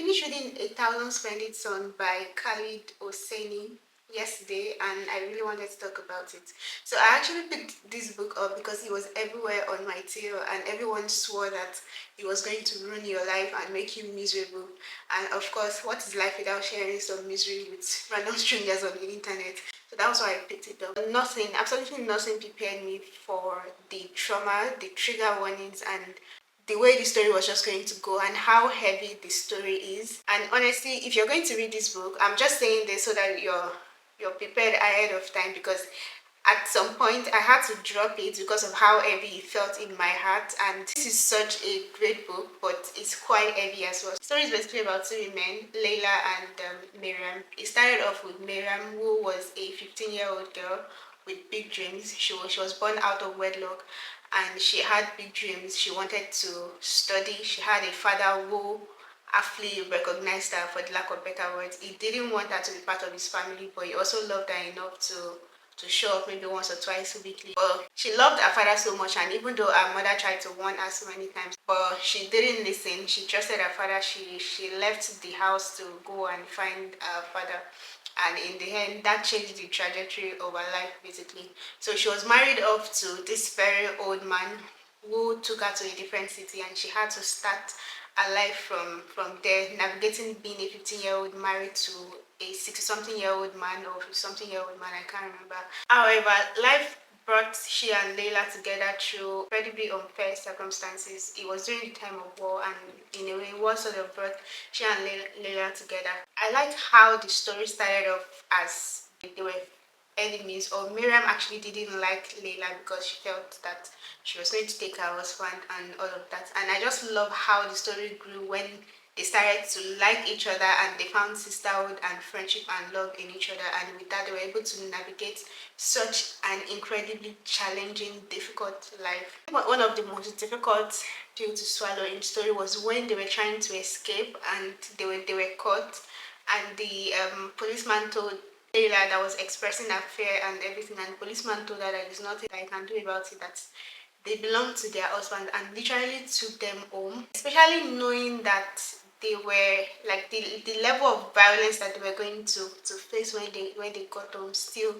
finished reading A Thousand Splendid Suns by Khaled Hosseini yesterday, and I really wanted to talk about it. So I actually picked this book up because it was everywhere on my tail, and everyone swore that it was going to ruin your life and make you miserable. And of course, what is life without sharing some misery with random strangers on the internet? So that was why I picked it up. Nothing, absolutely nothing prepared me for the trauma, the trigger warnings, and the way the story was just going to go and how heavy the story is. And honestly, if you're going to read this book, I'm just saying this so that you're prepared ahead of time, because at some point I had to drop it because of how heavy it felt in my heart. And this is such a great book, but it's quite heavy as well. The story is basically about two women, Layla and Miriam. It started off with Miriam, who was a 15-year-old girl with big dreams. She was born out of wedlock, and she had big dreams. She wanted to study. She had a father who aptly recognized her, for the lack of better words. He didn't want her to be part of his family, but he also loved her enough to show up maybe once or twice weekly. But she loved her father so much, and even though her mother tried to warn her so many times, but she didn't listen. She trusted her father. She left the house to go and find her father, and in the end that changed the trajectory of her life basically. So she was married off to this very old man who took her to a different city, and she had to start her life from there, navigating being a 15-year-old married to a 60-something-year-old man or 50-something-year-old man, I can't remember. However, life brought she and Layla together through incredibly unfair circumstances. It was during the time of war, and in a way, war sort of brought she and Layla together. I like how the story started off as they were enemies, or Miriam actually didn't like Layla because she felt that she was going to take her husband and all of that. And I just love how the story grew when they started to like each other, and they found sisterhood and friendship and love in each other, and with that they were able to navigate such an incredibly challenging, difficult life. One of the most difficult pill to swallow in the story was when they were trying to escape, and they were caught, and the policeman told Layla that was expressing her fear and everything, and the policeman told her that there's nothing that I can do about it, that they belonged to their husband, and literally took them home, especially knowing that they were like the level of violence that they were going to face when they got home still.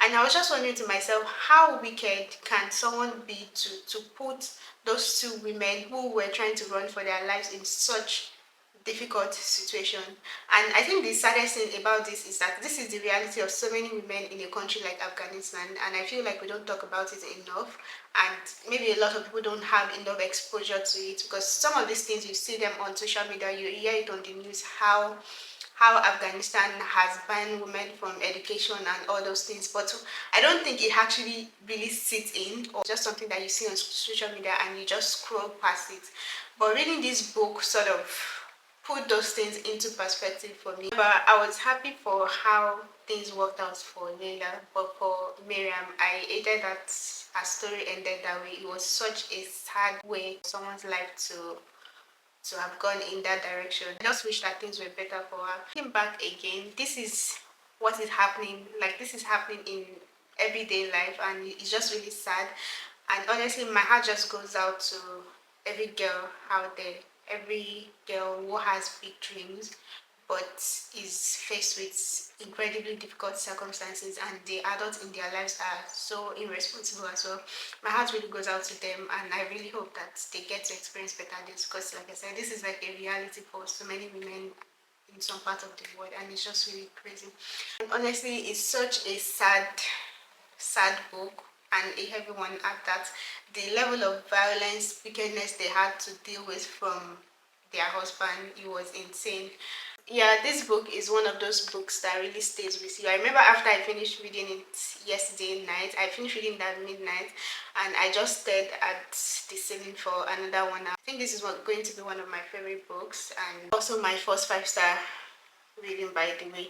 And I was just wondering to myself, how wicked can someone be to put those two women who were trying to run for their lives in such difficult situation. And I think the saddest thing about this is that this is the reality of so many women in a country like Afghanistan, and I feel like we don't talk about it enough, and maybe a lot of people don't have enough exposure to it, because some of these things you see them on social media, you hear it on the news, how Afghanistan has banned women from education and all those things, but I don't think it actually really sits in, or just something that you see on social media and you just scroll past it. But reading this book sort of put those things into perspective for me. But I was happy for how things worked out for Layla, but for Miriam, I hated that her story ended that way. It was such a sad way for someone's life to have gone in that direction. I just wish that things were better for her. Looking back again, this is what is happening. Like, this is happening in everyday life, and it's just really sad. And honestly, my heart just goes out to every girl out there, every girl who has big dreams but is faced with incredibly difficult circumstances, and the adults in their lives are so irresponsible as well. My heart really goes out to them, and I really hope that they get to experience better days, because like I said, this is like a reality for so many women in some part of the world, and it's just really crazy. And honestly, it's such a sad book, and a heavy one at that. The level of violence, wickedness they had to deal with from their husband, it was insane. Yeah, this book is one of those books that really stays with you. I remember after I finished reading it yesterday night, I finished reading that midnight, and I just stared at the ceiling for another 1 hour. I think this is going to be one of my favorite books, and also my first 5-star reading, by the way.